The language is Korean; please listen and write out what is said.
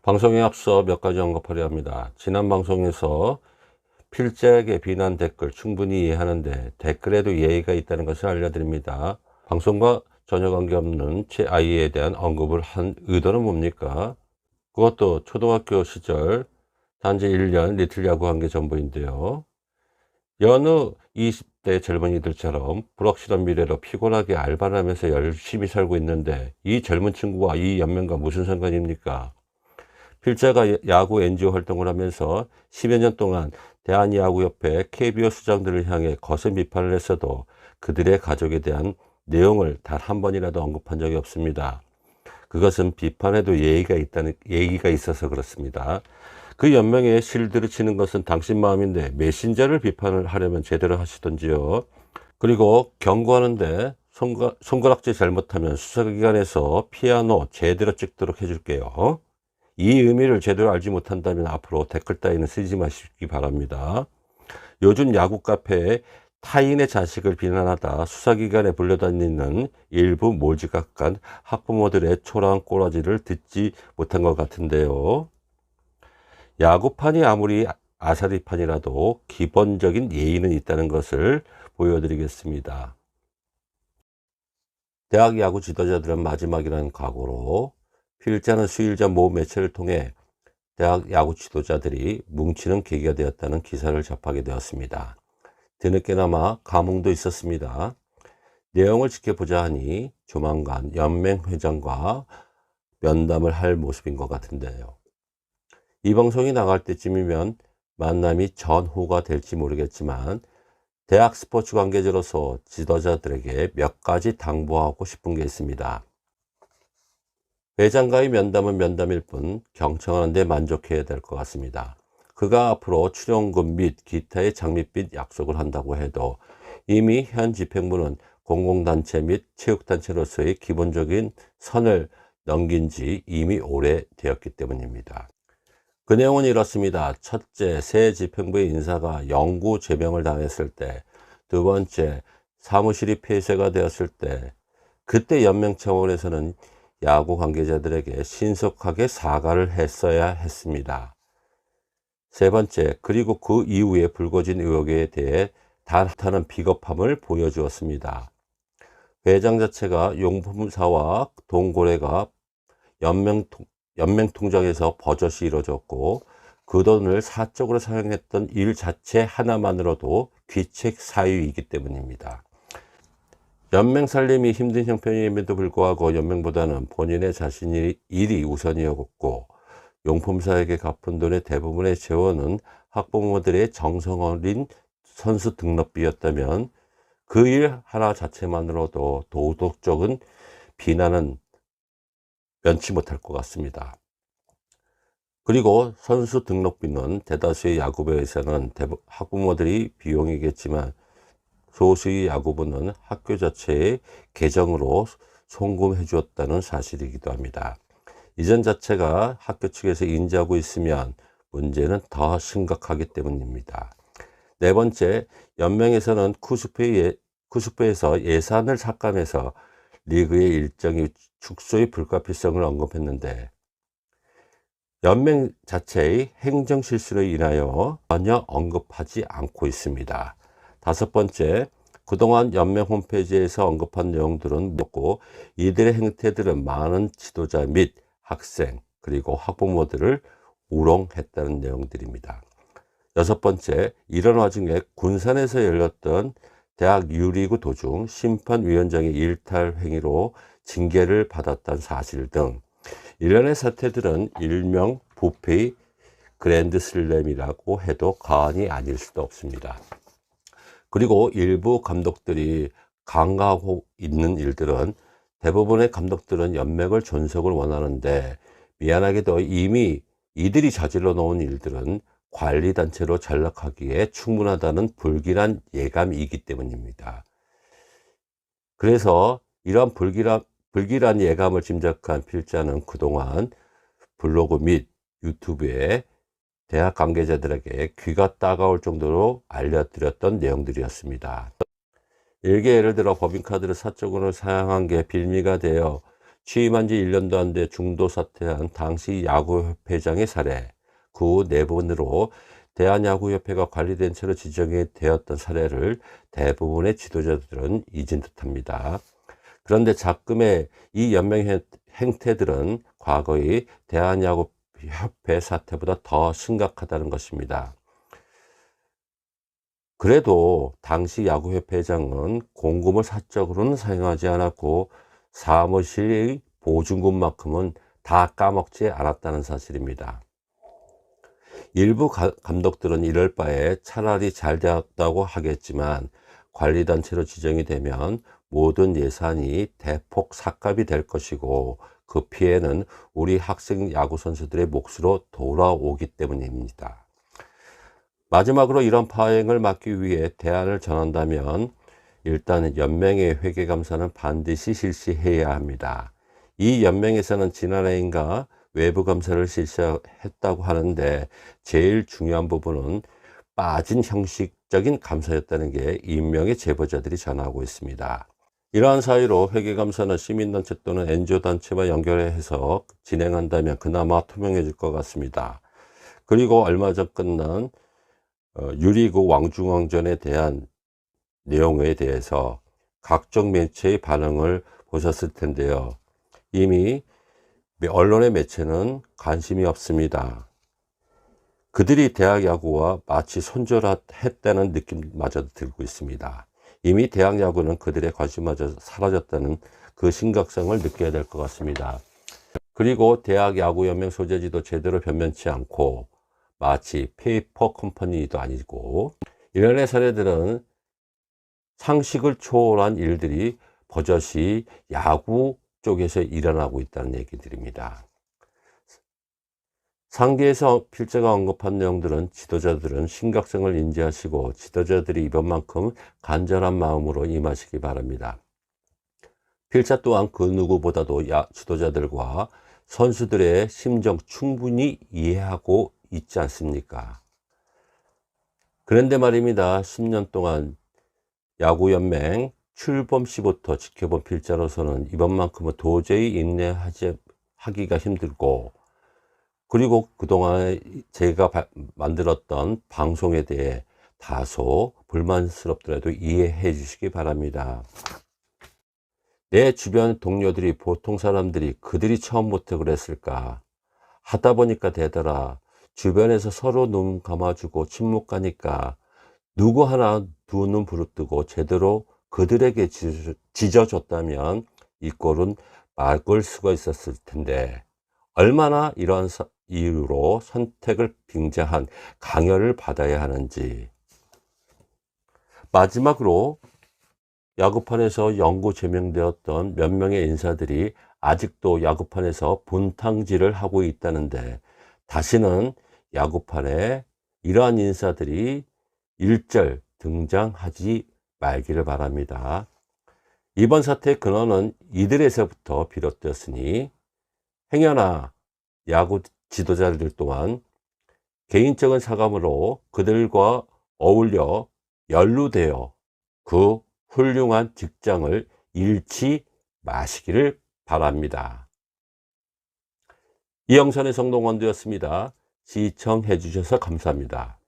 방송에 앞서 몇 가지 언급하려 합니다. 지난 방송에서 필자에게 비난 댓글 충분히 이해하는데 댓글에도 예의가 있다는 것을 알려드립니다. 방송과 전혀 관계없는 제 아이에 대한 언급을 한 의도는 뭡니까? 그것도 초등학교 시절 단지 1년 리틀 야구 한 게 전부인데요. 여느 20대 젊은이들처럼 불확실한 미래로 피곤하게 알바를 하면서 열심히 살고 있는데 이 젊은 친구와 이 연맹과 무슨 상관입니까? 필자가 야구 NGO 활동을 하면서 10여 년 동안 대한야구협회 KBO 수장들을 향해 거센 비판을 했어도 그들의 가족에 대한 내용을 단 한 번이라도 언급한 적이 없습니다. 그것은 비판에도 예의가 있어서 그렇습니다. 그 연맹에 실드를 치는 것은 당신 마음인데 메신저를 비판을 하려면 제대로 하시던지요. 그리고 경고하는데 손가락질 잘못하면 수사기관에서 피아노 제대로 찍도록 해줄게요. 이 의미를 제대로 알지 못한다면 앞으로 댓글 따위는 쓰지 마시기 바랍니다. 요즘 야구 카페에 타인의 자식을 비난하다 수사기관에 불려다니는 일부 몰지각한 학부모들의 초라한 꼬라지를 듣지 못한 것 같은데요. 야구판이 아무리 아사리판이라도 기본적인 예의는 있다는 것을 보여드리겠습니다. 대학 야구 지도자들은 마지막이라는 각오로 필자는 수일 전 모 매체를 통해 대학 야구 지도자들이 뭉치는 계기가 되었다는 기사를 접하게 되었습니다. 뒤늦게나마 감흥도 있었습니다. 내용을 지켜보자 하니 조만간 연맹 회장과 면담을 할 모습인 것 같은데요. 이 방송이 나갈 때쯤이면 만남이 전후가 될지 모르겠지만 대학 스포츠 관계자로서 지도자들에게 몇 가지 당부하고 싶은 게 있습니다. 회장과의 면담은 면담일 뿐 경청하는 데 만족해야 될 것 같습니다. 그가 앞으로 출연금 및 기타의 장밋빛 약속을 한다고 해도 이미 현 집행부는 공공단체 및 체육단체로서의 기본적인 선을 넘긴 지 이미 오래되었기 때문입니다. 그 내용은 이렇습니다. 첫째, 새 집행부의 인사가 영구 제명을 당했을 때, 두 번째, 사무실이 폐쇄가 되었을 때, 그때 연맹 차원에서는 야구 관계자들에게 신속하게 사과를 했어야 했습니다. 세 번째, 그리고 그 이후에 불거진 의혹에 대해 단 하나는 비겁함을 보여주었습니다. 회장 자체가 용품사와 동거래가 연맹 통장에서 버젓이 이루어졌고 그 돈을 사적으로 사용했던 일 자체 하나만으로도 귀책 사유이기 때문입니다. 연맹 살림이 힘든 형편임에도 불구하고 연맹보다는 본인의 자신의 일이 우선이었고 용품사에게 갚은 돈의 대부분의 재원은 학부모들의 정성 어린 선수 등록비였다면 그 일 하나 자체만으로도 도덕적인 비난은 면치 못할 것 같습니다. 그리고 선수 등록비는 대다수의 야구부에서는 학부모들이 비용이겠지만 소수의 야구부는 학교 자체의 계정으로 송금해 주었다는 사실이기도 합니다. 이전 자체가 학교 측에서 인지하고 있으면 문제는 더 심각하기 때문입니다. 네 번째, 연맹에서는 쿠스프에서 예산을 삭감해서 리그의 일정의 축소의 불가피성을 언급했는데 연맹 자체의 행정 실수로 인하여 전혀 언급하지 않고 있습니다. 다섯 번째, 그동안 연맹 홈페이지에서 언급한 내용들은 뭐고 이들의 행태들은 많은 지도자 및 학생 그리고 학부모들을 우롱했다는 내용들입니다. 여섯 번째, 이런 와중에 군산에서 열렸던 대학 유리구 도중 심판위원장의 일탈 행위로 징계를 받았다는 사실 등 일련의 사태들은 일명 부패의 그랜드슬램이라고 해도 과언이 아닐 수도 없습니다. 그리고 일부 감독들이 간과하고 있는 일들은 대부분의 감독들은 연맹을 존속을 원하는데 미안하게도 이미 이들이 저질러 놓은 일들은 관리단체로 전락하기에 충분하다는 불길한 예감이기 때문입니다. 그래서 이러한 불길한 예감을 짐작한 필자는 그동안 블로그 및 유튜브에 대학 관계자들에게 귀가 따가울 정도로 알려드렸던 내용들이었습니다. 일개 예를 들어 법인카드를 사적으로 사용한 게 빌미가 되어 취임한 지 1년도 안 돼 중도 사퇴한 당시 야구협회장의 사례, 그 후 내분으로 대한야구협회가 관리된 채로 지정이 되었던 사례를 대부분의 지도자들은 잊은 듯합니다. 그런데 작금의 이 연맹 행태들은 과거의 대한야구협회 사태보다 더 심각하다는 것입니다. 그래도 당시 야구협회장은 공금을 사적으로는 사용하지 않았고 사무실의 보증금만큼은 다 까먹지 않았다는 사실입니다. 일부 감독들은 이럴 바에 차라리 잘 되었다고 하겠지만 관리단체로 지정이 되면 모든 예산이 대폭 삭감이 될 것이고 그 피해는 우리 학생 야구 선수들의 몫으로 돌아오기 때문입니다. 마지막으로 이런 파행을 막기 위해 대안을 전한다면 일단 연맹의 회계감사는 반드시 실시해야 합니다. 이 연맹에서는 지난해인가 외부 감사를 실시했다고 하는데 제일 중요한 부분은 빠진 형식적인 감사였다는 게 익명의 제보자들이 전하고 있습니다. 이러한 사유로 회계감사는 시민단체 또는 NGO단체와 연결해서 진행한다면 그나마 투명해질 것 같습니다. 그리고 얼마 전 끝난 유리구 왕중왕전에 대한 내용에 대해서 각종 매체의 반응을 보셨을 텐데요. 이미 언론의 매체는 관심이 없습니다. 그들이 대학 야구와 마치 손절했다는 느낌마저 들고 있습니다. 이미 대학 야구는 그들의 관심마저 사라졌다는 그 심각성을 느껴야 될 것 같습니다. 그리고 대학 야구연맹 소재지도 제대로 변변치 않고 마치 페이퍼 컴퍼니도 아니고 이런 사례들은 상식을 초월한 일들이 버젓이 야구 쪽에서 일어나고 있다는 얘기들입니다. 상기에서 필자가 언급한 내용들은 지도자들은 심각성을 인지하시고 지도자들이 이번만큼 간절한 마음으로 임하시기 바랍니다. 필자 또한 그 누구보다도 지도자들과 선수들의 심정 충분히 이해하고 있지 않습니까? 그런데 말입니다. 10년 동안 야구연맹 출범 시부터 지켜본 필자로서는 이번만큼은 도저히 인내하기가 힘들고 그리고 그동안 제가 만들었던 방송에 대해 다소 불만스럽더라도 이해해 주시기 바랍니다. 내 주변 동료들이 보통 사람들이 그들이 처음부터 그랬을까 하다 보니까 되더라. 주변에서 서로 눈 감아주고 침묵하니까 누구 하나 두 눈 부릅뜨고 제대로 그들에게 짖어줬다면 이 꼴은 막을 수가 있었을 텐데 얼마나 이러한 이유로 선택을 빙자한 강연을 받아야 하는지. 마지막으로 야구판에서 영구 제명되었던 몇 명의 인사들이 아직도 야구판에서 분탕질을 하고 있다는데 다시는 야구판에 이러한 인사들이 일절 등장하지 말기를 바랍니다. 이번 사태의 근원은 이들에서부터 비롯되었으니 행여나 야구 지도자들 또한 개인적인 사감으로 그들과 어울려 연루되어 그 훌륭한 직장을 잃지 마시기를 바랍니다. 이영선의 성동원도였습니다. 시청해 주셔서 감사합니다.